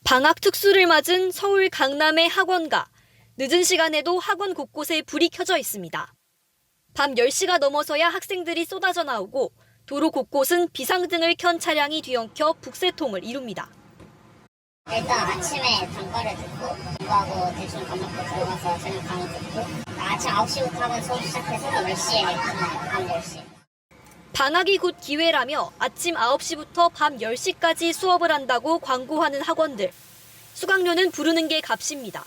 방학 특수를 맞은 서울 강남의 학원가. 늦은 시간에도 학원 곳곳에 불이 켜져 있습니다. 밤 10시가 넘어서야 학생들이 쏟아져 나오고 도로 곳곳은 비상등을 켠 차량이 뒤엉켜 북새통을 이룹니다. 일단 아침에 단과를 듣고 공부하고 대충 밥 먹고 들어가서 저녁 강의 듣고 아침 9시부터 학원 수업 시작해서 10시에 끝나요. 밤 10시. 방학이 곧 기회라며 아침 9시부터 밤 10시까지 수업을 한다고 광고하는 학원들. 수강료는 부르는 게 값입니다.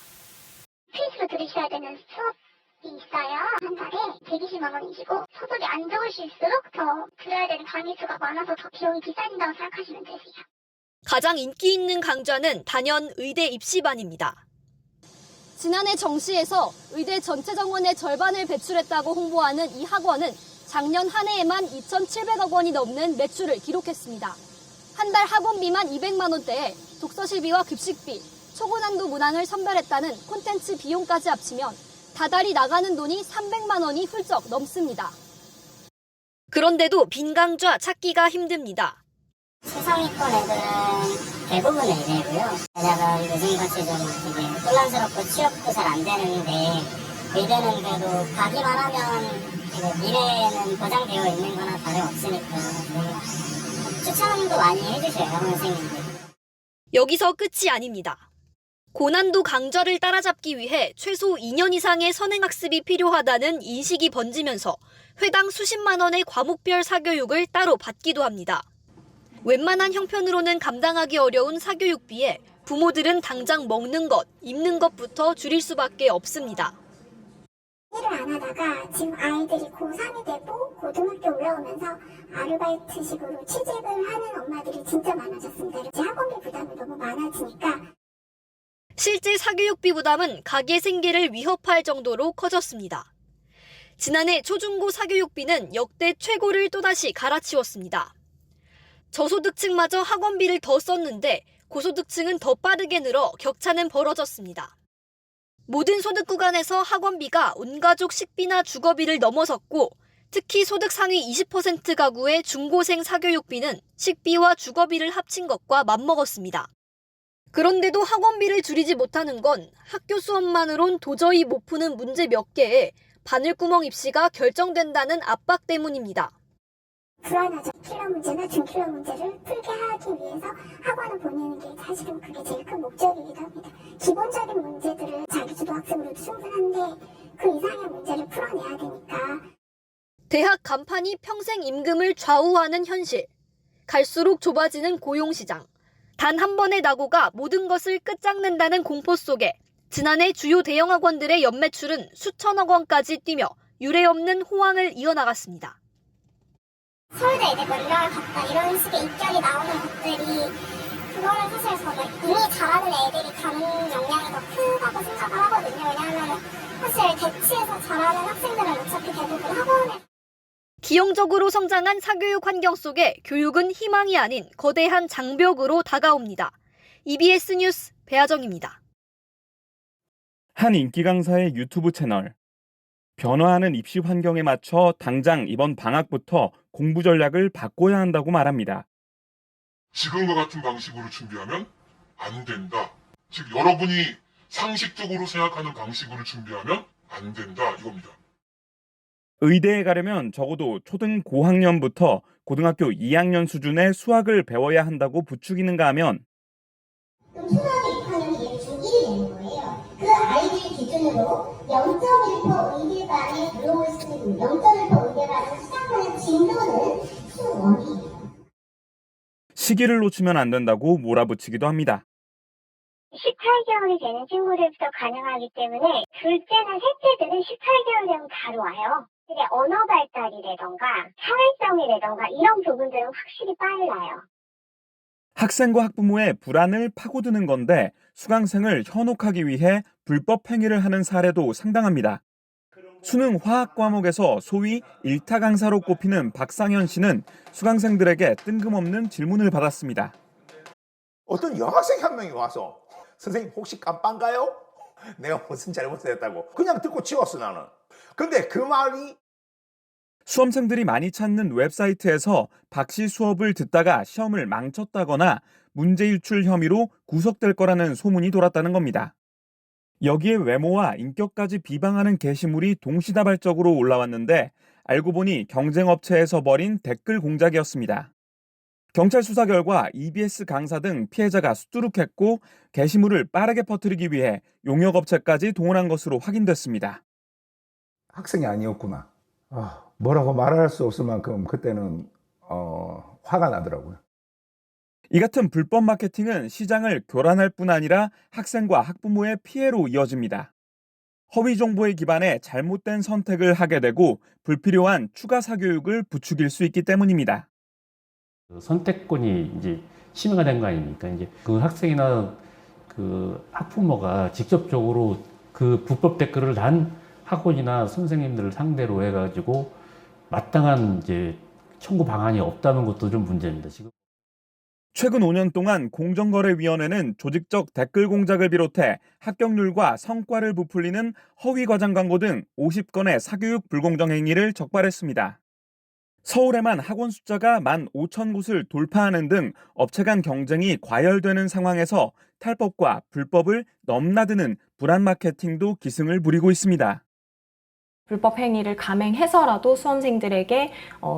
필수로 들으셔야 되는 수업이 있어요. 한 달에 120만 원이시고 소득이 안 좋으실수록 더 들어야 되는 강의 수가 많아서 더 비용이 비싸진다고 생각하시면 되세요. 가장 인기 있는 강좌는 단연 의대 입시반입니다. 지난해 정시에서 의대 전체 정원의 절반을 배출했다고 홍보하는 이 학원은 작년 한 해에만 2,700억 원이 넘는 매출을 기록했습니다. 한 달 학원비만 200만 원대에 독서실비와 급식비, 초고난도 문항을 선별했다는 콘텐츠 비용까지 합치면 다달이 나가는 돈이 300만 원이 훌쩍 넘습니다. 그런데도 빈 강좌 찾기가 힘듭니다. 최상위권 애들은 대부분 의대고요. 게다가 요즘같이 좀 되게 혼란스럽고 취업도 잘 안 되는데 의대는 그래도 가기만 하면 미래에는 보장되어 있는 거나 다름없으니까 추천도 많이 해주셔요, 선생님들. 여기서 끝이 아닙니다. 고난도 강좌를 따라잡기 위해 최소 2년 이상의 선행학습이 필요하다는 인식이 번지면서 회당 수십만 원의 과목별 사교육을 따로 받기도 합니다. 웬만한 형편으로는 감당하기 어려운 사교육비에 부모들은 당장 먹는 것, 입는 것부터 줄일 수밖에 없습니다. 일을 안 하다가 지금 아이들이 고3이 되고 고등학교 올라오면서 아르바이트식으로 취직을 하는 엄마들이 진짜 많아졌습니다. 학원비 부담이 너무 많아지니까 실제 사교육비 부담은 가게 생계를 위협할 정도로 커졌습니다. 지난해 초중고 사교육비는 역대 최고를 또다시 갈아치웠습니다. 저소득층마저 학원비를 더 썼는데 고소득층은 더 빠르게 늘어 격차는 벌어졌습니다. 모든 소득 구간에서 학원비가 온가족 식비나 주거비를 넘어섰고 특히 소득 상위 20% 가구의 중고생 사교육비는 식비와 주거비를 합친 것과 맞먹었습니다. 그런데도 학원비를 줄이지 못하는 건 학교 수업만으론 도저히 못 푸는 문제 몇 개에 바늘구멍 입시가 결정된다는 압박 때문입니다. 불안하죠. 킬러 문제나 중킬러 문제를 풀게 하기 위해서 학원을 보내는 게 사실은 그게 제일 큰 목적이기도 합니다. 기본적인 문제들을 자기주도 학습으로도 충분한데 그 이상의 문제를 풀어내야 되니까. 대학 간판이 평생 임금을 좌우하는 현실. 갈수록 좁아지는 고용시장. 단 한 번의 낙오가 모든 것을 끝장낸다는 공포 속에 지난해 주요 대형 학원들의 연매출은 수천억 원까지 뛰며 유례없는 호황을 이어나갔습니다. 서울대 이제 연락을 갔다 이런 식의 입결이 나오는 것들이 그거는 사실 저는 이미 잘하는 애들이 가는 역량이 더 크다고 생각을 하거든요. 왜냐하면 사실 대치에서 잘하는 학생들은 어차피 대부분 학원에 기형적으로 성장한 사교육 환경 속에 교육은 희망이 아닌 거대한 장벽으로 다가옵니다. EBS 뉴스 배아정입니다. 한 인기 강사의 유튜브 채널. 변화하는 입시 환경에 맞춰 당장 이번 방학부터 공부 전략을 바꿔야 한다고 말합니다. 지금과 같은 방식으로 준비하면 안 된다. 즉 여러분이 상식적으로 생각하는 방식으로 준비하면 안 된다 이겁니다. 의대에 가려면 적어도 초등 고학년부터 고등학교 2학년 수준의 수학을 배워야 한다고 부추기는가 하면 그럼 초등학교 6학년이 얘를 중1이 되는 거예요. 그 아이들 기준으로 0.1% 의대반에 들어올 수 있는 0.1% 의대반을 시작하는 진도는 수1이에요. 시기를 놓치면 안 된다고 몰아붙이기도 합니다. 18개월이 되는 친구들부터 가능하기 때문에 둘째나 셋째들은 18개월 되면 바로 와요. 근데 언어 발달이라던가 사회성이라던가 이런 부분들은 확실히 빨라요. 학생과 학부모의 불안을 파고드는 건데 수강생을 현혹하기 위해 불법 행위를 하는 사례도 상당합니다. 수능 화학 과목에서 소위 일타 강사로 꼽히는 박상현 씨는 수강생들에게 뜬금없는 질문을 받았습니다. 어떤 여학생 한 명이 와서 선생님 혹시 깜빵가요? 내가 무슨 잘못을 했다고 그냥 듣고 치웠어 나는. 근데 그 말이 수험생들이 많이 찾는 웹사이트에서 박씨 수업을 듣다가 시험을 망쳤다거나 문제 유출 혐의로 구속될 거라는 소문이 돌았다는 겁니다. 여기에 외모와 인격까지 비방하는 게시물이 동시다발적으로 올라왔는데 알고 보니 경쟁업체에서 벌인 댓글 공작이었습니다. 경찰 수사 결과 EBS 강사 등 피해자가 수두룩했고 게시물을 빠르게 퍼뜨리기 위해 용역업체까지 동원한 것으로 확인됐습니다. 학생이 아니었구나. 뭐라고 말할 수 없을 만큼 그때는 화가 나더라고요. 이 같은 불법 마케팅은 시장을 교란할 뿐 아니라 학생과 학부모의 피해로 이어집니다. 허위 정보에 기반해 잘못된 선택을 하게 되고 불필요한 추가 사교육을 부추길 수 있기 때문입니다. 선택권이 이제 침해가 된 거 아닙니까? 이제 그 학생이나 그 학부모가 직접적으로 그 불법 댓글을 단 학원이나 선생님들을 상대로 해가지고 마땅한 이제 청구 방안이 없다는 것도 좀 문제입니다. 지금. 최근 5년 동안 공정거래위원회는 조직적 댓글 공작을 비롯해 합격률과 성과를 부풀리는 허위 과장 광고 등 50건의 사교육 불공정 행위를 적발했습니다. 서울에만 학원 숫자가 15,000곳을 돌파하는 등 업체 간 경쟁이 과열되는 상황에서 탈법과 불법을 넘나드는 불안 마케팅도 기승을 부리고 있습니다. 불법 행위를 감행해서라도 수험생들에게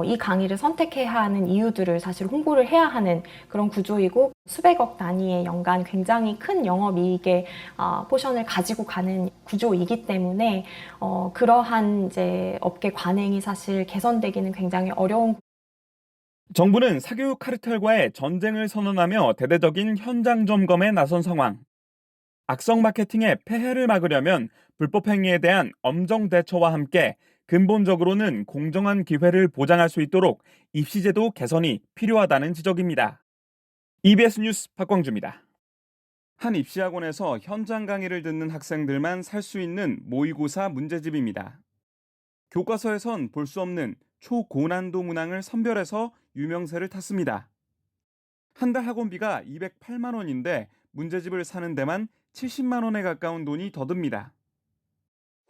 이 강의를 선택해야 하는 이유들을 사실 홍보를 해야 하는 그런 구조이고 수백억 단위의 연간 굉장히 큰 영업이익의 포션을 가지고 가는 구조이기 때문에 그러한 이제 업계 관행이 사실 개선되기는 굉장히 어려운. 정부는 사교육 카르텔과의 전쟁을 선언하며 대대적인 현장 점검에 나선 상황. 악성 마케팅의 폐해를 막으려면 불법 행위에 대한 엄정 대처와 함께 근본적으로는 공정한 기회를 보장할 수 있도록 입시제도 개선이 필요하다는 지적입니다. EBS 뉴스 박광주입니다. 한 입시학원에서 현장 강의를 듣는 학생들만 살 수 있는 모의고사 문제집입니다. 교과서에선 볼 수 없는 초고난도 문항을 선별해서 유명세를 탔습니다. 한 달 학원비가 208만 원인데 문제집을 사는 데만 70만 원에 가까운 돈이 더 듭니다.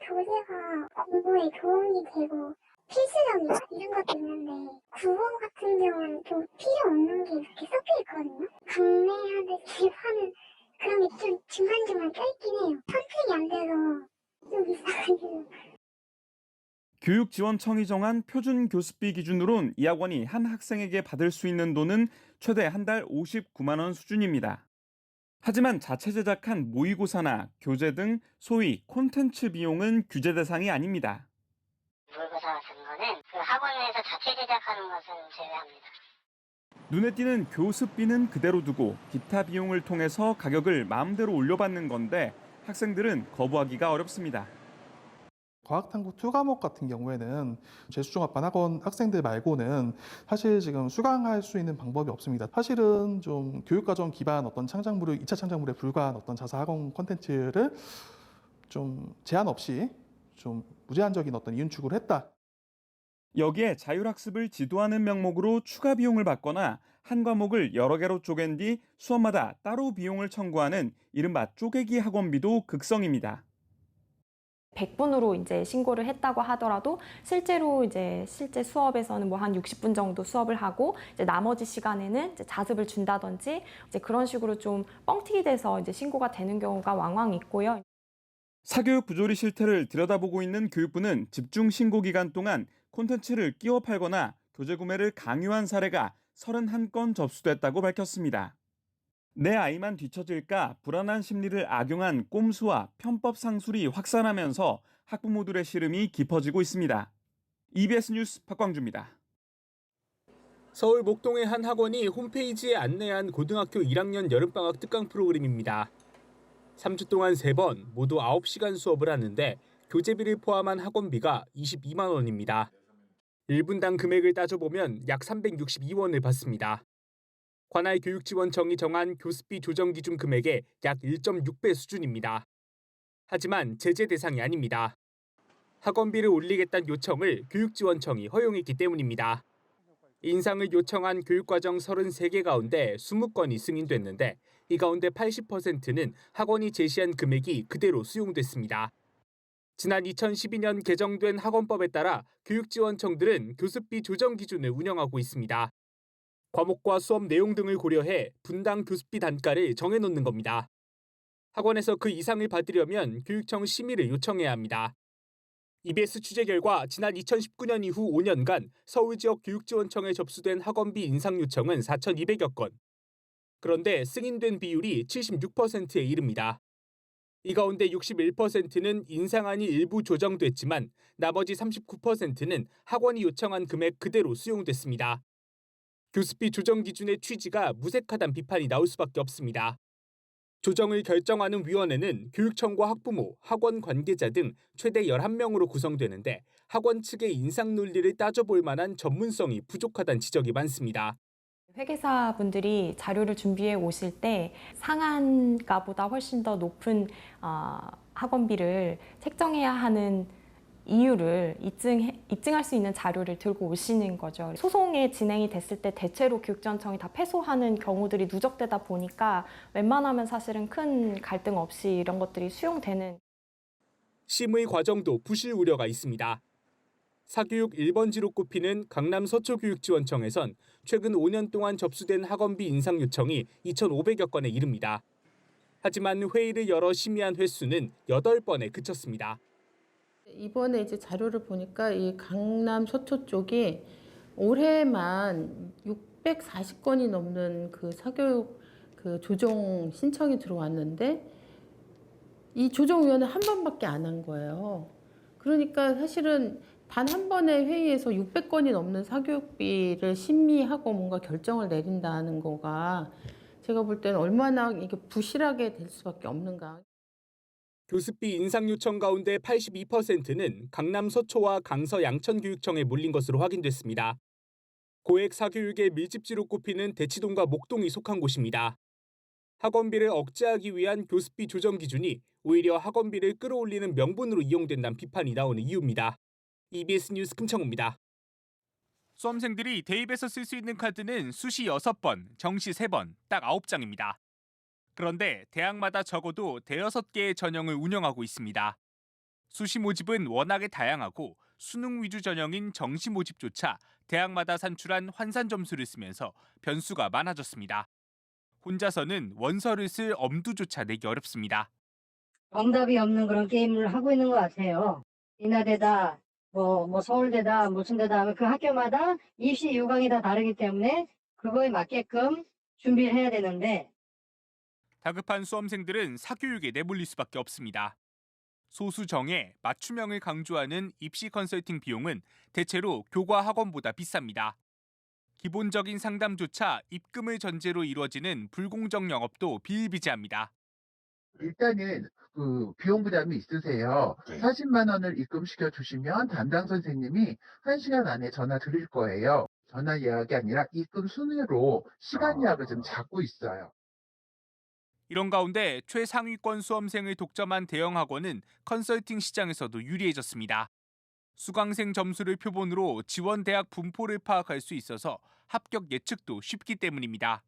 교재가 공부에 도움이 되고 필수적이다 이런 것도 있는데 국어 같은 경우는 좀 필요 없는 게 이렇게 섞여 있거든요. 강매하듯이 하는 그런 게 좀 중간중간 껴있긴 해요. 선택이 안 돼서 좀 비싸가지고. 교육지원청이 정한 표준 교습비 기준으론 이 학원이 한 학생에게 받을 수 있는 돈은 최대 한 달 59만 원 수준입니다. 하지만 자체 제작한 모의고사나 교재 등 소위 콘텐츠 비용은 규제 대상이 아닙니다. 모의고사 같은 거는 그 학원에서 자체 제작하는 것은 제외합니다. 눈에 띄는 교습비는 그대로 두고 기타 비용을 통해서 가격을 마음대로 올려받는 건데 학생들은 거부하기가 어렵습니다. 과학탐구 2과목 같은 경우에는 재수종합반 학원 학생들 말고는 사실 지금 수강할 수 있는 방법이 없습니다. 사실은 좀 교육과정 기반 어떤 창작물을 2차 창작물에 불과한 어떤 자사학원 콘텐츠를 좀 제한 없이 좀 무제한적인 어떤 이윤축을 했다. 여기에 자율학습을 지도하는 명목으로 추가 비용을 받거나 한 과목을 여러 개로 쪼갠 뒤 수업마다 따로 비용을 청구하는 이른바 쪼개기 학원비도 극성입니다. 100분으로 이제 신고를 했다고 하더라도 실제로 이제 실제 수업에서는 뭐 한 60분 정도 수업을 하고 이제 나머지 시간에는 이제 자습을 준다든지 이제 그런 식으로 좀 뻥튀기 돼서 이제 신고가 되는 경우가 왕왕 있고요. 사교육 부조리 실태를 들여다보고 있는 교육부는 집중 신고 기간 동안 콘텐츠를 끼워 팔거나 교재 구매를 강요한 사례가 31건 접수됐다고 밝혔습니다. 내 아이만 뒤처질까 불안한 심리를 악용한 꼼수와 편법 상술이 확산하면서 학부모들의 시름이 깊어지고 있습니다. EBS 뉴스 박광주입니다. 서울 목동의 한 학원이 홈페이지에 안내한 고등학교 1학년 여름방학 특강 프로그램입니다. 3주 동안 3번 모두 9시간 수업을 하는데 교재비를 포함한 학원비가 22만 원입니다. 1분당 금액을 따져보면 약 362원을 받습니다. 관할 교육지원청이 정한 교습비 조정 기준 금액의 약 1.6배 수준입니다. 하지만 제재 대상이 아닙니다. 학원비를 올리겠다는 요청을 교육지원청이 허용했기 때문입니다. 인상을 요청한 교육과정 33개 가운데 20건이 승인됐는데 이 가운데 80%는 학원이 제시한 금액이 그대로 수용됐습니다. 지난 2012년 개정된 학원법에 따라 교육지원청들은 교습비 조정 기준을 운영하고 있습니다. 과목과 수업 내용 등을 고려해 분당 교습비 단가를 정해놓는 겁니다. 학원에서 그 이상을 받으려면 교육청 심의를 요청해야 합니다. EBS 취재 결과 지난 2019년 이후 5년간 서울 지역 교육지원청에 접수된 학원비 인상 요청은 4,200여 건. 그런데 승인된 비율이 76%에 이릅니다. 이 가운데 61%는 인상안이 일부 조정됐지만 나머지 39%는 학원이 요청한 금액 그대로 수용됐습니다. 교습비 조정 기준의 취지가 무색하다는 비판이 나올 수밖에 없습니다. 조정을 결정하는 위원회는 교육청과 학부모, 학원 관계자 등 최대 11명으로 구성되는데 학원 측의 인상 논리를 따져볼 만한 전문성이 부족하다는 지적이 많습니다. 회계사분들이 자료를 준비해 오실 때 상한가보다 훨씬 더 높은 학원비를 책정해야 하는 이유를 입증할 수 있는 자료를 들고 오시는 거죠. 소송이 진행이 됐을 때 대체로 교육지원청이 다 패소하는 경우들이 누적되다 보니까 웬만하면 사실은 큰 갈등 없이 이런 것들이 수용되는. 심의 과정도 부실 우려가 있습니다. 사교육 1번지로 꼽히는 강남 서초교육지원청에선 최근 5년 동안 접수된 학원비 인상 요청이 2,500여 건에 이릅니다. 하지만 회의를 열어 심의한 횟수는 8번에 그쳤습니다. 이번에 이제 자료를 보니까 이 강남 서초 쪽이 올해만 640건이 넘는 그 사교육 그 조정 신청이 들어왔는데 이 조정위원회 한 번밖에 안 한 거예요. 그러니까 사실은 단 한 번의 회의에서 600건이 넘는 사교육비를 심의하고 뭔가 결정을 내린다는 거가 제가 볼 때는 얼마나 이게 부실하게 될 수밖에 없는가. 교습비 인상 요청 가운데 82%는 강남 서초와 강서 양천교육청에 몰린 것으로 확인됐습니다. 고액 사교육의 밀집지로 꼽히는 대치동과 목동이 속한 곳입니다. 학원비를 억제하기 위한 교습비 조정 기준이 오히려 학원비를 끌어올리는 명분으로 이용된다는 비판이 나오는 이유입니다. EBS 뉴스 금청우입니다. 수험생들이 대입에서 쓸 수 있는 카드는 수시 6번, 정시 3번, 딱 9장입니다. 그런데 대학마다 적어도 5-6개의 전형을 운영하고 있습니다. 수시 모집은 워낙에 다양하고 수능 위주 전형인 정시 모집조차 대학마다 산출한 환산 점수를 쓰면서 변수가 많아졌습니다. 혼자서는 원서를 쓸 엄두조차 내기 어렵습니다. 정답이 없는 그런 게임을 하고 있는 것 같아요. 인하대다, 뭐 서울대다, 무슨 데다 하면 그 학교마다 입시 요강이 다 다르기 때문에 그거에 맞게끔 준비를 해야 되는데 다급한 수험생들은 사교육에 내몰릴 수밖에 없습니다. 소수정예, 맞춤형을 강조하는 입시 컨설팅 비용은 대체로 교과 학원보다 비쌉니다. 기본적인 상담조차 입금을 전제로 이루어지는 불공정 영업도 비일비재합니다. 일단은 그 비용 부담이 있으세요. 40만 원을 입금시켜 주시면 담당 선생님이 1시간 안에 전화 드릴 거예요. 전화 예약이 아니라 입금 순으로 시간 예약을 좀 잡고 있어요. 이런 가운데 최상위권 수험생을 독점한 대형 학원은 컨설팅 시장에서도 유리해졌습니다. 수강생 점수를 표본으로 지원 대학 분포를 파악할 수 있어서 합격 예측도 쉽기 때문입니다.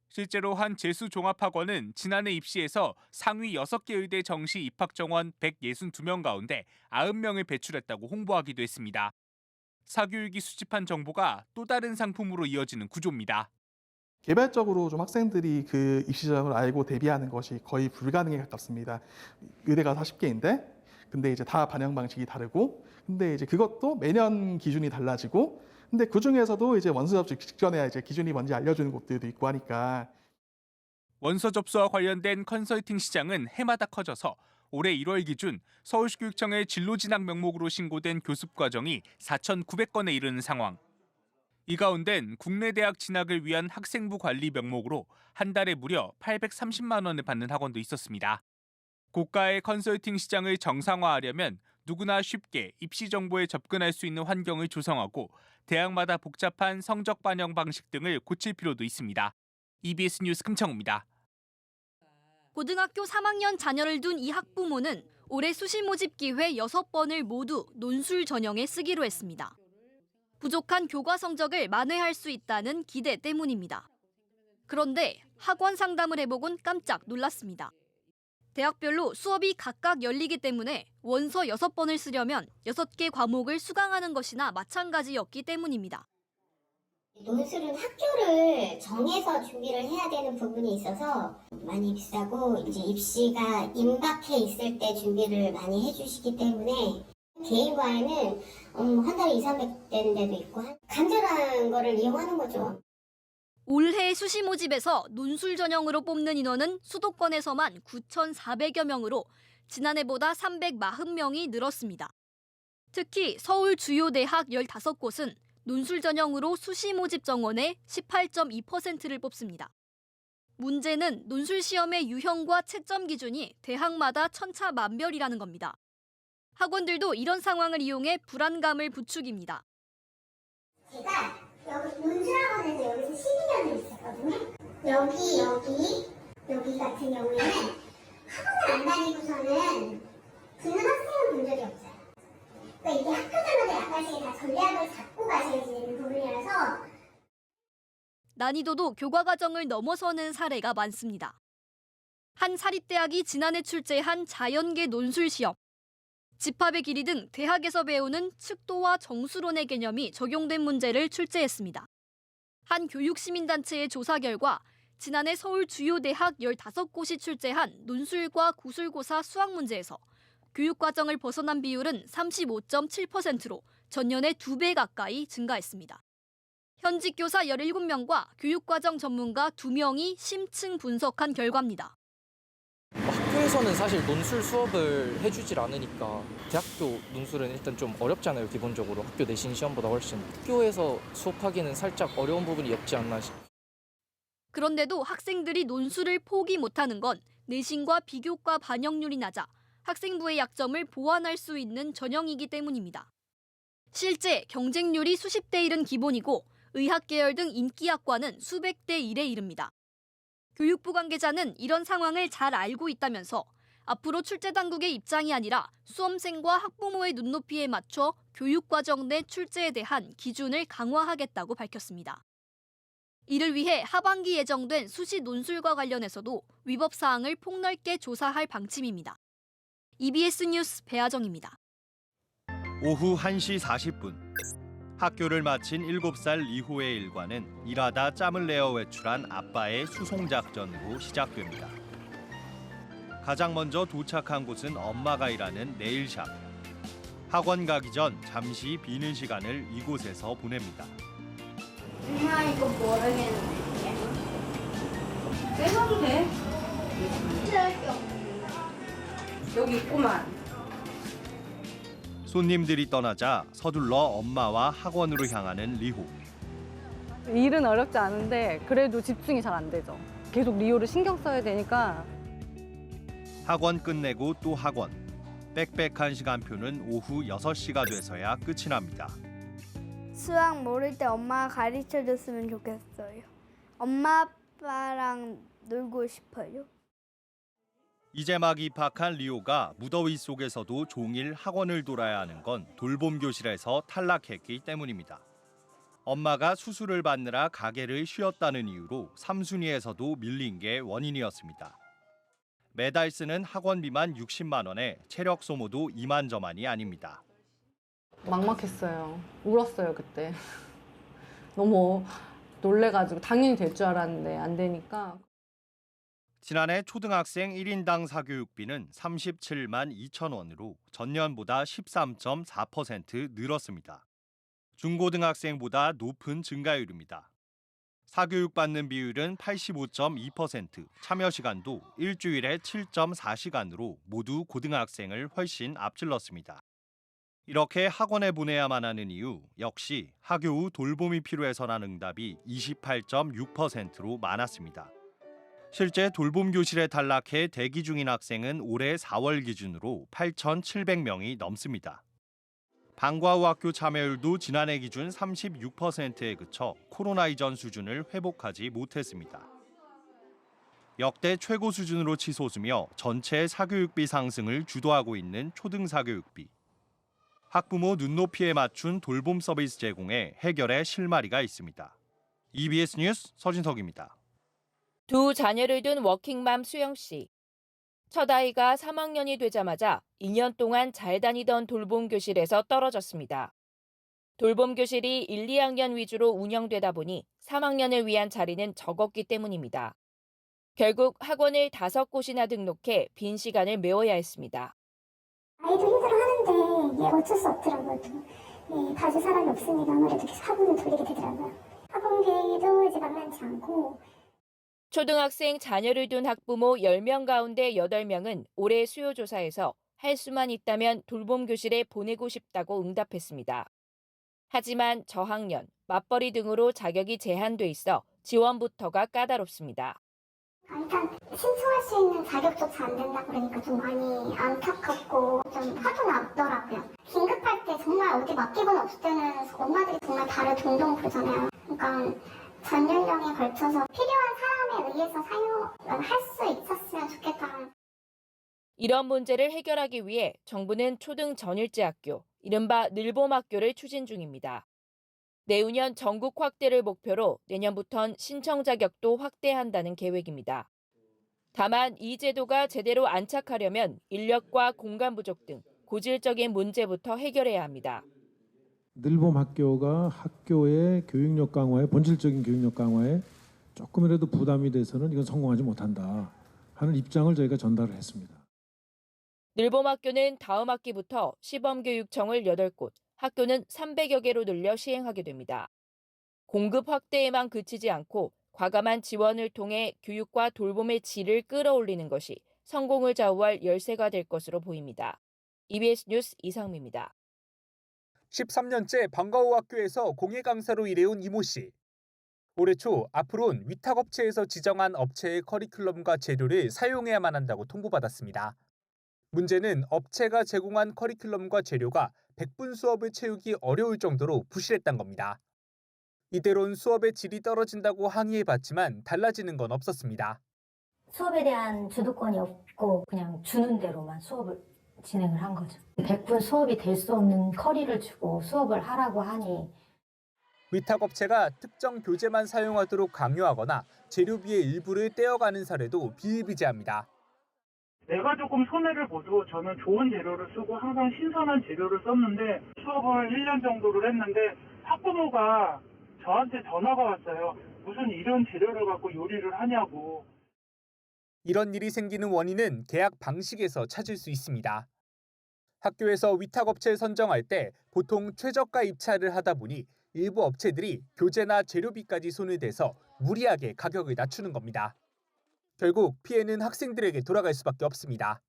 실제로 한 재수종합학원은 지난해 입시에서 상위 6개 의대 정시 입학 정원 162명 가운데 90명을 배출했다고 홍보하기도 했습니다. 사교육이 수집한 정보가 또 다른 상품으로 이어지는 구조입니다. 개별적으로 좀 학생들이 그 입시전형을 알고 대비하는 것이 거의 불가능에 가깝습니다. 의대가 40개인데, 근데 이제 다 반영 방식이 다르고, 근데 이제 그것도 매년 기준이 달라지고, 근데 그 중에서도 이제 원서 접수 직전에 이제 기준이 뭔지 알려주는 곳들도 있고 하니까. 원서 접수와 관련된 컨설팅 시장은 해마다 커져서 올해 1월 기준 서울시 교육청의 진로 진학 명목으로 신고된 교습 과정이 4,900건에 이르는 상황. 이 가운데는 국내 대학 진학을 위한 학생부 관리 명목으로 한 달에 무려 830만 원을 받는 학원도 있었습니다. 고가의 컨설팅 시장을 정상화하려면 누구나 쉽게 입시 정보에 접근할 수 있는 환경을 조성하고 대학마다 복잡한 성적 반영 방식 등을 고칠 필요도 있습니다. EBS 뉴스 금청우입니다. 고등학교 3학년 자녀를 둔 이 학부모는 올해 수시 모집 기회 6번을 모두 논술 전형에 쓰기로 했습니다. 부족한 교과 성적을 만회할 수 있다는 기대 때문입니다. 그런데 학원 상담을 해보곤 깜짝 놀랐습니다. 대학별로 수업이 각각 열리기 때문에 원서 6번을 쓰려면 6개 과목을 수강하는 것이나 마찬가지였기 때문입니다. 논술은 학교를 정해서 준비를 해야 되는 부분이 있어서 많이 비싸고 이제 입시가 임박해 있을 때 준비를 많이 해주시기 때문에 개인 과외는 한 달에 200~300 되는 데도 있고 간절한 거를 이용하는 거죠. 올해 수시 모집에서 논술 전형으로 뽑는 인원은 수도권에서만 9,400여 명으로 지난해보다 340명이 늘었습니다. 특히 서울 주요 대학 15곳은 논술 전형으로 수시 모집 정원의 18.2%를 뽑습니다. 문제는 논술 시험의 유형과 채점 기준이 대학마다 천차만별이라는 겁니다. 학원들도 이런 상황을 이용해 불안감을 부추깁니다. 제가 여기 논술학원에서 여기서 12년을 있었거든요. 여기 같은 경우에는 학원을 안 다니고서는 듣는 학생을 본 적이 없어요. 그러니까 이게 학교들마다 약간씩 다 전략을 잡고 가셔야 되는 부분이라서 난이도도 교과 과정을 넘어서는 사례가 많습니다. 한 사립대학이 지난해 출제한 자연계 논술 시험. 집합의 길이 등 대학에서 배우는 측도와 정수론의 개념이 적용된 문제를 출제했습니다. 한 교육시민단체의 조사 결과 지난해 서울 주요 대학 15곳이 출제한 논술과 구술고사 수학 문제에서 교육과정을 벗어난 비율은 35.7%로 전년의 2배 가까이 증가했습니다. 현직 교사 17명과 교육과정 전문가 2명이 심층 분석한 결과입니다. 학교에서는 사실 논술 수업을 해주질 않으니까 대학교 논술은 일단 좀 어렵잖아요. 기본적으로 학교 내신 시험보다 훨씬. 학교에서 수업하기는 살짝 어려운 부분이 없지 않나 싶어요. 그런데도 학생들이 논술을 포기 못하는 건 내신과 비교과 반영률이 낮아 학생부의 약점을 보완할 수 있는 전형이기 때문입니다. 실제 경쟁률이 수십 대 1은 기본이고 의학 계열 등 인기 학과는 수백 대 1에 이릅니다. 교육부 관계자는 이런 상황을 잘 알고 있다면서 앞으로 출제 당국의 입장이 아니라 수험생과 학부모의 눈높이에 맞춰 교육과정 내 출제에 대한 기준을 강화하겠다고 밝혔습니다. 이를 위해 하반기 예정된 수시 논술과 관련해서도 위법 사항을 폭넓게 조사할 방침입니다. EBS 뉴스 배아정입니다. 오후 1시 40분. 학교를 마친 7살 리호의 일과는 일하다 짬을 내어 외출한 아빠의 수송작전으로 시작됩니다. 가장 먼저 도착한 곳은 엄마가 일하는 네일샵. 학원 가기 전 잠시 비는 시간을 이곳에서 보냅니다. 엄마 이거 모르겠는데. 빼가도 돼? 여기 있구만. 손님들이 떠나자 서둘러 엄마와 학원으로 향하는 리호. 일은 어렵지 않은데 그래도 집중이 잘 안 되죠. 계속 리호를 신경 써야 되니까. 학원 끝내고 또 학원. 빽빽한 시간표는 오후 6시가 돼서야 끝이 납니다. 수학 모를 때 엄마가 가르쳐줬으면 좋겠어요. 엄마 아빠랑 놀고 싶어요. 이제 막 입학한 리오가 무더위 속에서도 종일 학원을 돌아야 하는 건 돌봄 교실에서 탈락했기 때문입니다. 엄마가 수술을 받느라 가게를 쉬었다는 이유로 3순위에서도 밀린 게 원인이었습니다. 매달 쓰는 학원비만 60만 원에 체력 소모도 이만저만이 아닙니다. 막막했어요. 울었어요 그때. 너무 놀래가지고 당연히 될 줄 알았는데 안 되니까. 지난해 초등학생 1인당 사교육비는 37만 2천 원으로 전년보다 13.4% 늘었습니다. 중고등학생보다 높은 증가율입니다. 사교육받는 비율은 85.2%, 참여 시간도 일주일에 7.4시간으로 모두 고등학생을 훨씬 앞질렀습니다. 이렇게 학원에 보내야만 하는 이유 역시 학교 후 돌봄이 필요해서라는 응답이 28.6%로 많았습니다. 실제 돌봄 교실에 탈락해 대기 중인 학생은 올해 4월 기준으로 8,700명이 넘습니다. 방과 후 학교 참여율도 지난해 기준 36%에 그쳐 코로나 이전 수준을 회복하지 못했습니다. 역대 최고 수준으로 치솟으며 전체 사교육비 상승을 주도하고 있는 초등사교육비. 학부모 눈높이에 맞춘 돌봄 서비스 제공에 해결의 실마리가 있습니다. EBS 뉴스 서진석입니다. 두 자녀를 둔 워킹맘 수영 씨. 첫 아이가 3학년이 되자마자 2년 동안 잘 다니던 돌봄 교실에서 떨어졌습니다. 돌봄 교실이 1, 2학년 위주로 운영되다 보니 3학년을 위한 자리는 적었기 때문입니다. 결국 학원을 5곳이나 등록해 빈 시간을 메워야 했습니다. 아이도 힘들어하는데 이게 어쩔 수 없더라고요. 봐줄 사람이 없으니까 아무래도 계속 학원을 돌리게 되더라고요. 학원 계획도 이제 만만치 않고. 초등학생 자녀를 둔 학부모 10명 가운데 8명은 올해 수요조사에서 할 수만 있다면 돌봄 교실에 보내고 싶다고 응답했습니다. 하지만 저학년, 맞벌이 등으로 자격이 제한돼 있어 지원부터가 까다롭습니다. 일단 신청할 수 있는 자격조차 안 된다 그러니까 좀 많이 안타깝고 좀 화도 나더라고요. 긴급할 때 정말 어디 맡기거나 없을 때는 엄마들이 정말 발을 동동 부르잖아요. 그러니까 전 연령에 걸쳐서 필요한 사람에 의해서 사용할 수 있었으면 좋겠다. 이런 문제를 해결하기 위해 정부는 초등 전일제 학교, 이른바 늘봄학교를 추진 중입니다. 내후년 전국 확대를 목표로 내년부턴 신청 자격도 확대한다는 계획입니다. 다만 이 제도가 제대로 안착하려면 인력과 공간 부족 등 고질적인 문제부터 해결해야 합니다. 늘봄 학교가 학교의 교육력 강화에 본질적인 교육력 강화에 조금이라도 부담이 돼서는 이건 성공하지 못한다 하는 입장을 저희가 전달을 했습니다. 늘봄학교는 다음 학기부터 시범교육청을 8곳, 학교는 300여 개로 늘려 시행하게 됩니다. 공급 확대에만 그치지 않고 과감한 지원을 통해 교육과 돌봄의 질을 끌어올리는 것이 성공을 좌우할 열쇠가 될 것으로 보입니다. EBS 뉴스 이상미입니다. 13년째 방과후 학교에서 공예 강사로 일해온 이모 씨. 올해 초 앞으로는 위탁업체에서 지정한 업체의 커리큘럼과 재료를 사용해야만 한다고 통보받았습니다. 문제는 업체가 제공한 커리큘럼과 재료가 100분 수업을 채우기 어려울 정도로 부실했던 겁니다. 이대로는 수업의 질이 떨어진다고 항의해봤지만 달라지는 건 없었습니다. 수업에 대한 주도권이 없고 그냥 주는 대로만 수업을 진행을 한 거죠. 100분 수업이 될 수 없는 커리를 주고 수업을 하라고 하니 위탁업체가 특정 교재만 사용하도록 강요하거나 재료비의 일부를 떼어가는 사례도 비일비재합니다. 내가 조금 손해를 보도 저는 좋은 재료를 쓰고 항상 신선한 재료를 썼는데 수업을 1년 정도를 했는데 학부모가 저한테 전화가 왔어요. 무슨 이런 재료를 갖고 요리를 하냐고. 이런 일이 생기는 원인은 계약 방식에서 찾을 수 있습니다. 학교에서 위탁업체 선정할 때 보통 최저가 입찰을 하다 보니 일부 업체들이 교재나 재료비까지 손을 대서 무리하게 가격을 낮추는 겁니다. 결국 피해는 학생들에게 돌아갈 수밖에 없습니다.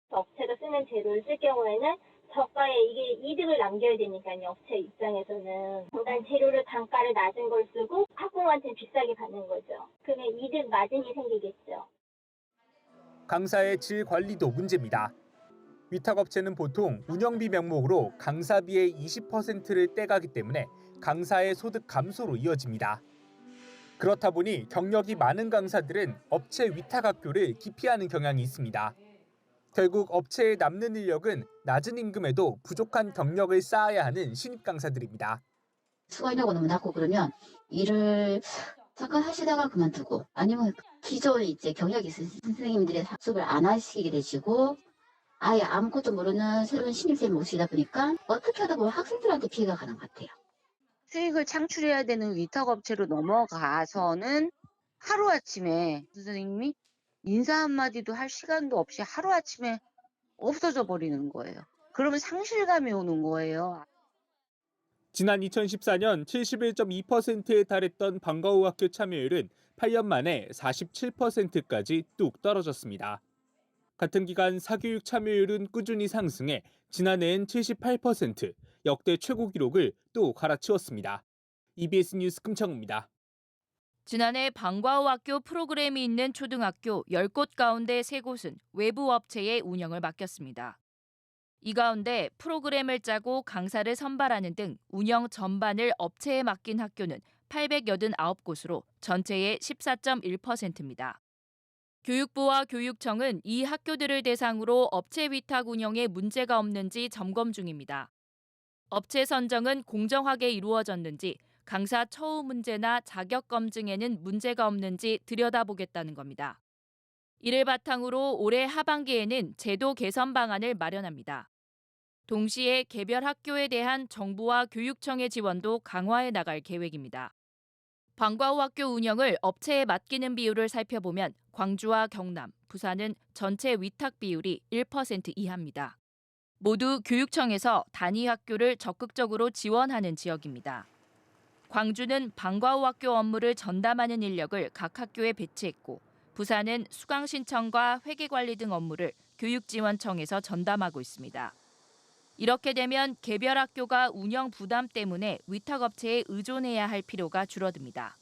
업체가 쓰는 재료를 쓸 경우에는 저가에 이게 이득을 남겨야 되니까요. 업체 입장에서는 일단 재료를 단가를 낮은 걸 쓰고 학부모한테는 비싸게 받는 거죠. 그러면 이득 마진이 생기겠죠. 강사의 질 관리도 문제입니다. 위탁업체는 보통 운영비 명목으로 강사비의 20%를 떼가기 때문에 강사의 소득 감소로 이어집니다. 그렇다 보니 경력이 많은 강사들은 업체 위탁학교를 기피하는 경향이 있습니다. 결국 업체에 남는 인력은 낮은 임금에도 부족한 경력을 쌓아야 하는 신입 강사들입니다. 수강 인력이 너무 낮고 그러면 일을 잠깐 하시다가 그만두고 아니면 기존에 이제 경력이 있으신 선생님들의 수업을 안 하시게 되시고 아예 아무것도 모르는 새로운 신입생을 모시다 보니까 어떻게 하다 보면 학생들한테 피해가 가는 것 같아요. 수익을 창출해야 되는 위탁업체로 넘어가서는 하루아침에 선생님이 인사 한마디도 할 시간도 없이 하루아침에 없어져 버리는 거예요. 그러면 상실감이 오는 거예요. 지난 2014년 71.2%에 달했던 방과후 학교 참여율은 8년 만에 47%까지 뚝 떨어졌습니다. 같은 기간 사교육 참여율은 꾸준히 상승해 지난해엔 78%, 역대 최고 기록을 또 갈아치웠습니다. EBS 뉴스 금창우입니다. 지난해 방과후 학교 프로그램이 있는 초등학교 10곳 가운데 3곳은 외부 업체에 운영을 맡겼습니다. 이 가운데 프로그램을 짜고 강사를 선발하는 등 운영 전반을 업체에 맡긴 학교는 889곳으로 전체의 14.1%입니다. 교육부와 교육청은 이 학교들을 대상으로 업체 위탁 운영에 문제가 없는지 점검 중입니다. 업체 선정은 공정하게 이루어졌는지, 강사 처우 문제나 자격 검증에는 문제가 없는지 들여다보겠다는 겁니다. 이를 바탕으로 올해 하반기에는 제도 개선 방안을 마련합니다. 동시에 개별 학교에 대한 정부와 교육청의 지원도 강화해 나갈 계획입니다. 방과 후 학교 운영을 업체에 맡기는 비율을 살펴보면 광주와 경남, 부산은 전체 위탁 비율이 1% 이하입니다. 모두 교육청에서 단위 학교를 적극적으로 지원하는 지역입니다. 광주는 방과 후 학교 업무를 전담하는 인력을 각 학교에 배치했고, 부산은 수강 신청과 회계 관리 등 업무를 교육지원청에서 전담하고 있습니다. 이렇게 되면 개별 학교가 운영 부담 때문에 위탁업체에 의존해야 할 필요가 줄어듭니다.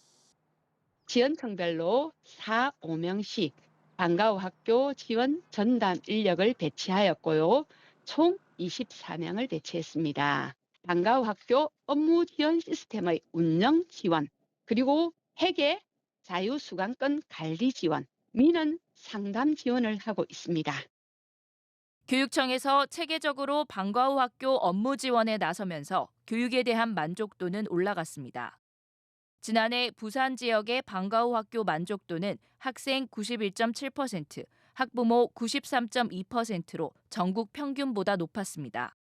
지원청별로 4, 5명씩 방과 후 학교 지원 전담 인력을 배치하였고요. 총 24명을 배치했습니다. 방과 후 학교 업무 지원 시스템의 운영 지원, 그리고 회계, 자유수강권 관리 지원, 민원 상담 지원을 하고 있습니다. 교육청에서 체계적으로 방과 후 학교 업무 지원에 나서면서 교육에 대한 만족도는 올라갔습니다. 지난해 부산 지역의 방과 후 학교 만족도는 학생 91.7%, 학부모 93.2%로 전국 평균보다 높았습니다.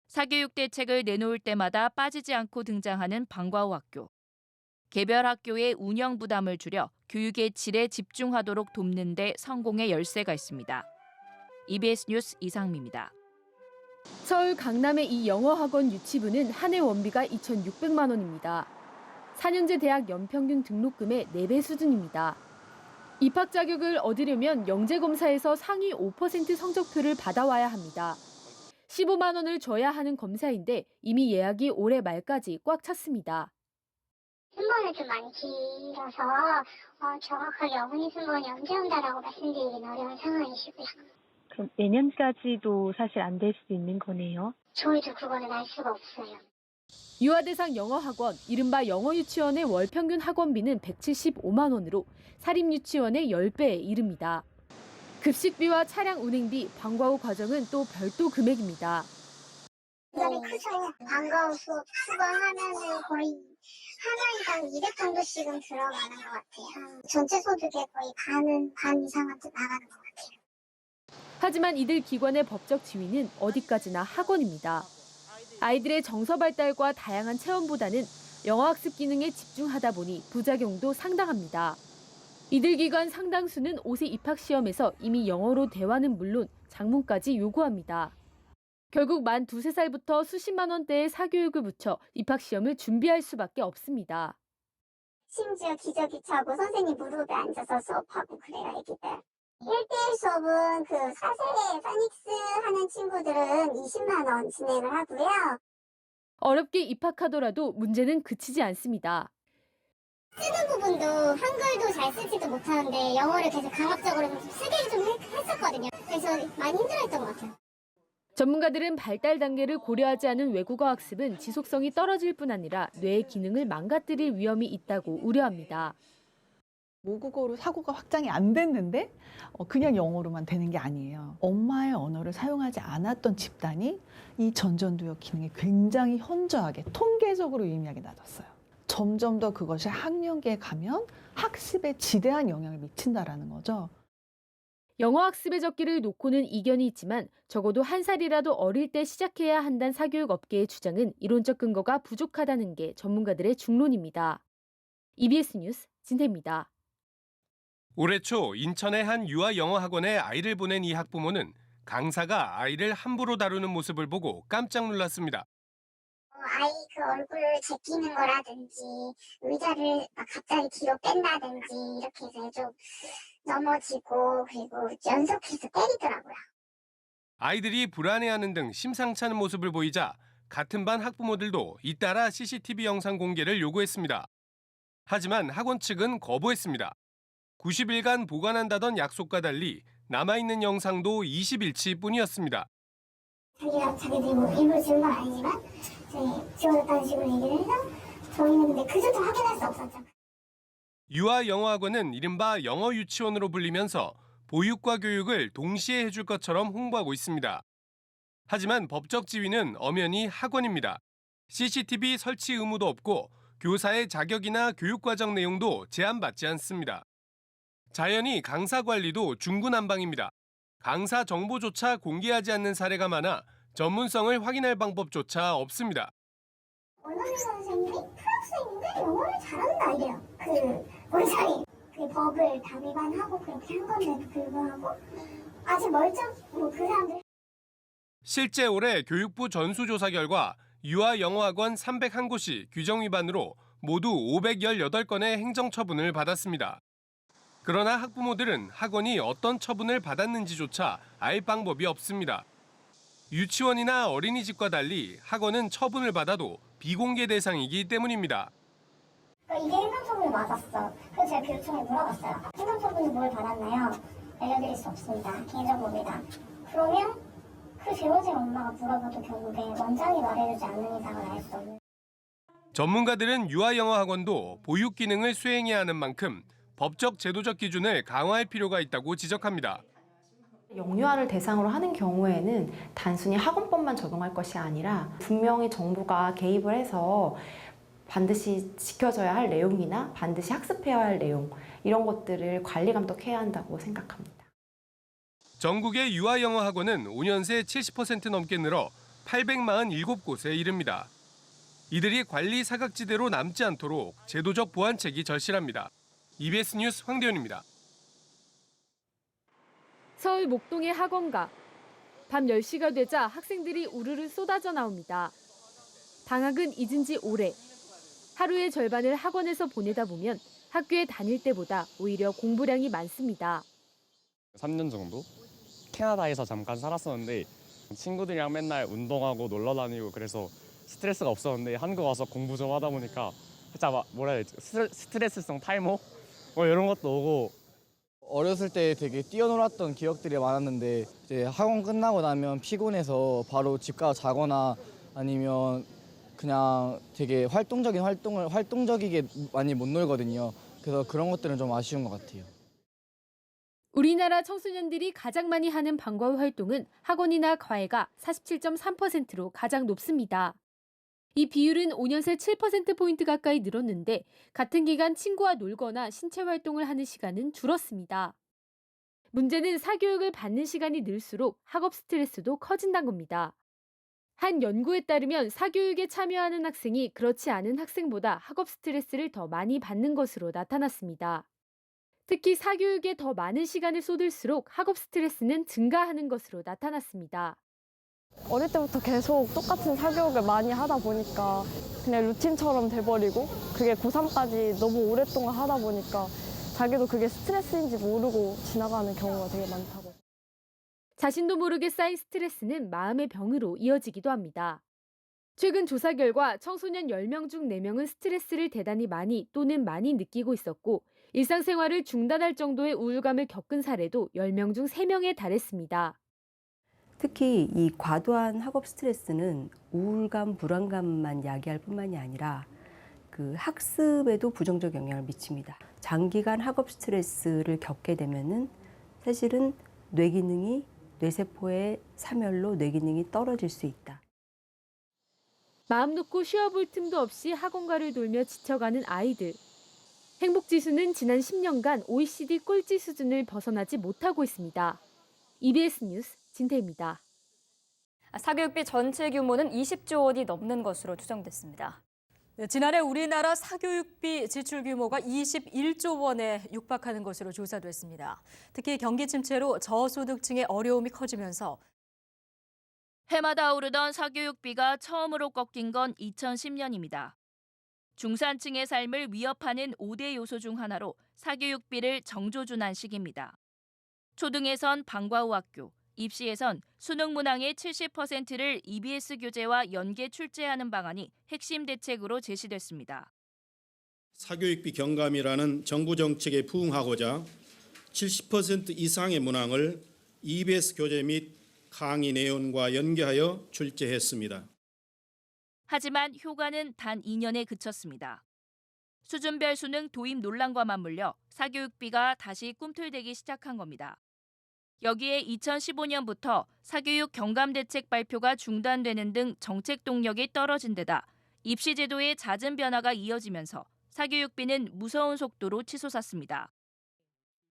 사교육 대책을 내놓을 때마다 빠지지 않고 등장하는 방과 후 학교. 개별 학교의 운영 부담을 줄여 교육의 질에 집중하도록 돕는 데 성공의 열쇠가 있습니다. EBS 뉴스 이상미입니다. 서울 강남의 이 영어학원 유치부는 한 해 원비가 2,600만 원입니다. 4년제 대학 연평균 등록금의 4배 수준입니다. 입학 자격을 얻으려면 영재검사에서 상위 5% 성적표를 받아와야 합니다. 15만 원을 줘야 하는 검사인데 이미 예약이 올해 말까지 꽉 찼습니다. 순번이 좀 많이 길어서 정확하게 어머니 순번이 언제 온다라고 말씀드리기는 어려운 상황이시고요. 그럼 내년까지도 사실 안 될 수도 있는 거네요. 저희도 그거는 알 수가 없어요. 유아 대상 영어학원, 이른바 영어유치원의 월 평균 학원비는 175만 원으로 사립유치원의 10배에 이릅니다. 급식비와 차량 운행비, 방과 후 과정은 또 별도 금액입니다. 부담이 크죠. 방과 후 수업 추가하면은 거의 하나당 200 정도씩은 들어가는 것 같아요. 전체 소득의 거의 반 이상은 나가는 것 같아요. 하지만 이들 기관의 법적 지위는 어디까지나 학원입니다. 아이들의 정서 발달과 다양한 체험보다는 영어학습 기능에 집중하다 보니 부작용도 상당합니다. 이들 기관 상당수는 올해 입학시험에서 이미 영어로 대화는 물론 작문까지 요구합니다. 결국 만 2, 3살부터 수십만 원대의 사교육을 붙여 입학시험을 준비할 수밖에 없습니다. 심지어 기저귀 차고 선생님 무릎에 앉아서 수업하고 그래요, 애기들. 1대1 수업은 그 4세대 파닉스 하는 친구들은 20만 원 진행을 하고요. 어렵게 입학하더라도 문제는 그치지 않습니다. 쓰는 부분도 한글도 잘 쓰지도 못하는데 영어를 계속 강압적으로 쓰게 좀 했었거든요. 그래서 많이 힘들어했던 것 같아요. 전문가들은 발달 단계를 고려하지 않은 외국어 학습은 지속성이 떨어질 뿐 아니라 뇌의 기능을 망가뜨릴 위험이 있다고 우려합니다. 모국어로 사고가 확장이 안 됐는데 그냥 영어로만 되는 게 아니에요. 엄마의 언어를 사용하지 않았던 집단이 이 전전두엽 기능이 굉장히 현저하게 통계적으로 유의미하게 낮았어요. 점점 더 그것이 학령기에 가면 학습에 지대한 영향을 미친다라는 거죠. 영어 학습의 적기를 놓고는 이견이 있지만 적어도 한 살이라도 어릴 때 시작해야 한다는 사교육 업계의 주장은 이론적 근거가 부족하다는 게 전문가들의 중론입니다. EBS 뉴스 진태입니다. 올해 초 인천의 한 유아 영어 학원에 아이를 보낸 이 학부모는 강사가 아이를 함부로 다루는 모습을 보고 깜짝 놀랐습니다. 아이 그 얼굴을 제끼는 거라든지 의자를 막 갑자기 뒤로 뺀다든지 이렇게 해서 좀 넘어지고 그리고 연속해서 때리더라고요. 아이들이 불안해하는 등 심상치 않은 모습을 보이자 같은 반 학부모들도 잇따라 CCTV 영상 공개를 요구했습니다. 하지만 학원 측은 거부했습니다. 90일간 보관한다던 약속과 달리 남아있는 영상도 20일치 뿐이었습니다. 자기가 자기들이 뭐 일부러 지운 건 아니지만 지워졌다는 식으로 얘기를 해서 저희는 근데 그 점도 확인할 수 없었죠. 유아 영어학원은 이른바 영어 유치원으로 불리면서 보육과 교육을 동시에 해줄 것처럼 홍보하고 있습니다. 하지만 법적 지위는 엄연히 학원입니다. CCTV 설치 의무도 없고 교사의 자격이나 교육과정 내용도 제한받지 않습니다. 자연히 강사 관리도 중구난방입니다. 강사 정보조차 공개하지 않는 사례가 많아 전문성을 확인할 방법조차 없습니다. 원어민 선생님이 프랑스인인데 영어를 잘한다 이래요. 그 원장이 그 법을 다 위반하고 그렇게 한 건데도 불구하고 아직 그 사람들. 실제 올해 교육부 전수조사 결과 유아 영어학원 301곳이 규정 위반으로 모두 518건의 행정처분을 받았습니다. 그러나 학부모들은 학원이 어떤 처분을 받았는지조차 알 방법이 없습니다. 유치원이나 어린이집과 달리 학원은 처분을 받아도 비공개 대상이기 때문입니다. 이게 행정처분이 맞았어. 그래서 제가 교육청에 물어봤어요. 행정처분이 뭘 받았나요? 알려드릴 수 없습니다. 개인정보입니다. 그러면 그 재원생 엄마가 물어봐도 결국에 원장이 말해주지 않는 이상은 알 수 없는. 전문가들은 유아 영어 학원도 보육 기능을 수행해야 하는 만큼 법적 제도적 기준을 강화할 필요가 있다고 지적합니다. 영유아를 대상으로 하는 경우에는 단순히 학원법만 적용할 것이 아니라 분명히 정부가 개입을 해서 반드시 지켜져야 할 내용이나 반드시 학습해야 할 내용 이런 것들을 관리 감독해야 한다고 생각합니다. 전국의 유아 영어 학원은 5년 새 70% 넘게 늘어 847곳에 이릅니다. 이들이 관리 사각지대로 남지 않도록 제도적 보완책이 절실합니다. EBS 뉴스 황대현입니다. 서울 목동의 학원가. 밤 10시가 되자 학생들이 우르르 쏟아져 나옵니다. 방학은 잊은 지 오래. 하루의 절반을 학원에서 보내다 보면 학교에 다닐 때보다 오히려 공부량이 많습니다. 3년 정도? 캐나다에서 잠깐 살았었는데 친구들이랑 맨날 운동하고 놀러 다니고 그래서 스트레스가 없었는데 한국 와서 공부 좀 하다 보니까 살짝 뭐라 해야 되지? 스트레스성 탈모? 이런 것도 오고. 어렸을 때 되게 뛰어놀았던 기억들이 많았는데 이제 학원 끝나고 나면 피곤해서 바로 집 가서 자거나 아니면 그냥 되게 활동적이게 많이 못 놀거든요. 그래서 그런 것들은 좀 아쉬운 것 같아요. 우리나라 청소년들이 가장 많이 하는 방과 후 활동은 학원이나 과외가 47.3%로 가장 높습니다. 이 비율은 5년 새 7%포인트 가까이 늘었는데 같은 기간 친구와 놀거나 신체 활동을 하는 시간은 줄었습니다. 문제는 사교육을 받는 시간이 늘수록 학업 스트레스도 커진다는 겁니다. 한 연구에 따르면 사교육에 참여하는 학생이 그렇지 않은 학생보다 학업 스트레스를 더 많이 받는 것으로 나타났습니다. 특히 사교육에 더 많은 시간을 쏟을수록 학업 스트레스는 증가하는 것으로 나타났습니다. 어릴 때부터 계속 똑같은 사교육을 많이 하다 보니까 그냥 루틴처럼 돼버리고 그게 고3까지 너무 오랫동안 하다 보니까 자기도 그게 스트레스인지 모르고 지나가는 경우가 되게 많다고. 자신도 모르게 쌓인 스트레스는 마음의 병으로 이어지기도 합니다. 최근 조사 결과 청소년 10명 중 4명은 스트레스를 대단히 많이 또는 많이 느끼고 있었고 일상생활을 중단할 정도의 우울감을 겪은 사례도 10명 중 3명에 달했습니다. 특히 이 과도한 학업 스트레스는 우울감, 불안감만 야기할 뿐만이 아니라 그 학습에도 부정적 영향을 미칩니다. 장기간 학업 스트레스를 겪게 되면은 사실은 뇌세포의 사멸로 뇌기능이 떨어질 수 있다. 마음 놓고 쉬어볼 틈도 없이 학원가를 돌며 지쳐가는 아이들. 행복지수는 지난 10년간 OECD 꼴찌 수준을 벗어나지 못하고 있습니다. EBS 뉴스 진태입니다. 사교육비 전체 규모는 20조 원이 넘는 것으로 추정됐습니다. 네, 지난해 우리나라 사교육비 지출 규모가 21조 원에 육박하는 것으로 조사됐습니다. 특히 경기 침체로 저소득층의 어려움이 커지면서 해마다 오르던 사교육비가 처음으로 꺾인 건 2010년입니다. 중산층의 삶을 위협하는 5대 요소 중 하나로 사교육비를 정조준한 시기입니다. 초등에선 방과 후 학교, 입시에선 수능 문항의 70%를 EBS 교재와 연계 출제하는 방안이 핵심 대책으로 제시됐습니다. 사교육비 경감이라는 정부 정책에 부응하고자 70% 이상의 문항을 EBS 교재 및 강의 내용과 연계하여 출제했습니다. 하지만 효과는 단 2년에 그쳤습니다. 수준별 수능 도입 논란과 맞물려 사교육비가 다시 꿈틀대기 시작한 겁니다. 여기에 2015년부터 사교육 경감 대책 발표가 중단되는 등 정책 동력이 떨어진 데다 입시 제도의 잦은 변화가 이어지면서 사교육비는 무서운 속도로 치솟았습니다.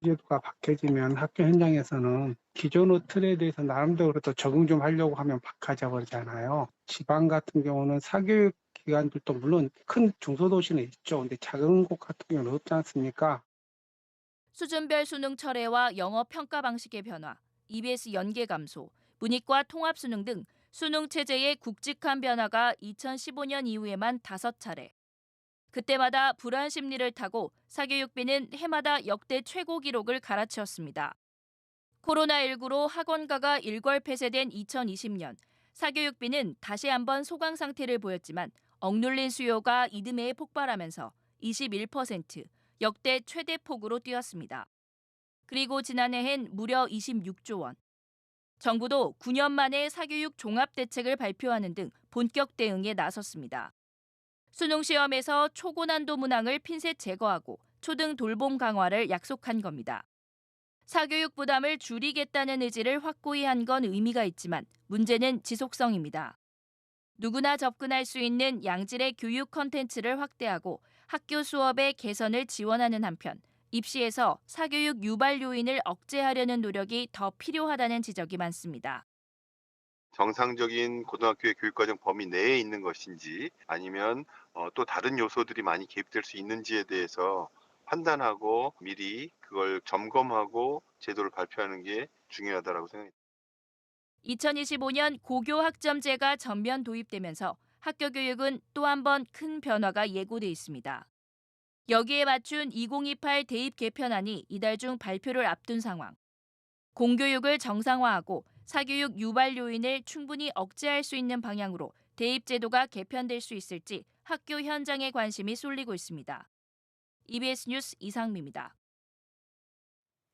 제도가 바뀌어지면 학교 현장에서는 기존의 틀에 대해서 나름대로 또 적응 좀 하려고 하면 박하져 버리잖아요. 지방 같은 경우는 사교육 기관들도 물론 큰 중소도시는 있죠. 근데 작은 곳 같은 경우는 없지 않습니까? 수준별 수능 철회와 영어 평가 방식의 변화, EBS 연계 감소, 문이과 통합 수능 등 수능 체제의 굵직한 변화가 2015년 이후에만 5차례. 그때마다 불안 심리를 타고 사교육비는 해마다 역대 최고 기록을 갈아치웠습니다. 코로나19로 학원가가 일괄 폐쇄된 2020년, 사교육비는 다시 한번 소강 상태를 보였지만 억눌린 수요가 이듬해에 폭발하면서 21%, 역대 최대 폭으로 뛰었습니다. 그리고 지난해엔 무려 26조 원. 정부도 9년 만에 사교육 종합대책을 발표하는 등 본격 대응에 나섰습니다. 수능 시험에서 초고난도 문항을 핀셋 제거하고 초등 돌봄 강화를 약속한 겁니다. 사교육 부담을 줄이겠다는 의지를 확고히 한 건 의미가 있지만 문제는 지속성입니다. 누구나 접근할 수 있는 양질의 교육 콘텐츠를 확대하고 학교 수업의 개선을 지원하는 한편 입시에서 사교육 유발 요인을 억제하려는 노력이 더 필요하다는 지적이 많습니다. 정상적인 고등학교의 교육과정 범위 내에 있는 것인지 아니면 또 다른 요소들이 많이 개입될 수 있는지에 대해서 판단하고 미리 그걸 점검하고 제도를 발표하는 게 중요하다고 생각합니다. 2025년 고교 학점제가 전면 도입되면서 학교 교육은 또 한 번 큰 변화가 예고돼 있습니다. 여기에 맞춘 2028 대입 개편안이 이달 중 발표를 앞둔 상황. 공교육을 정상화하고 사교육 유발 요인을 충분히 억제할 수 있는 방향으로 대입 제도가 개편될 수 있을지 학교 현장에 관심이 쏠리고 있습니다. EBS 뉴스 이상미입니다.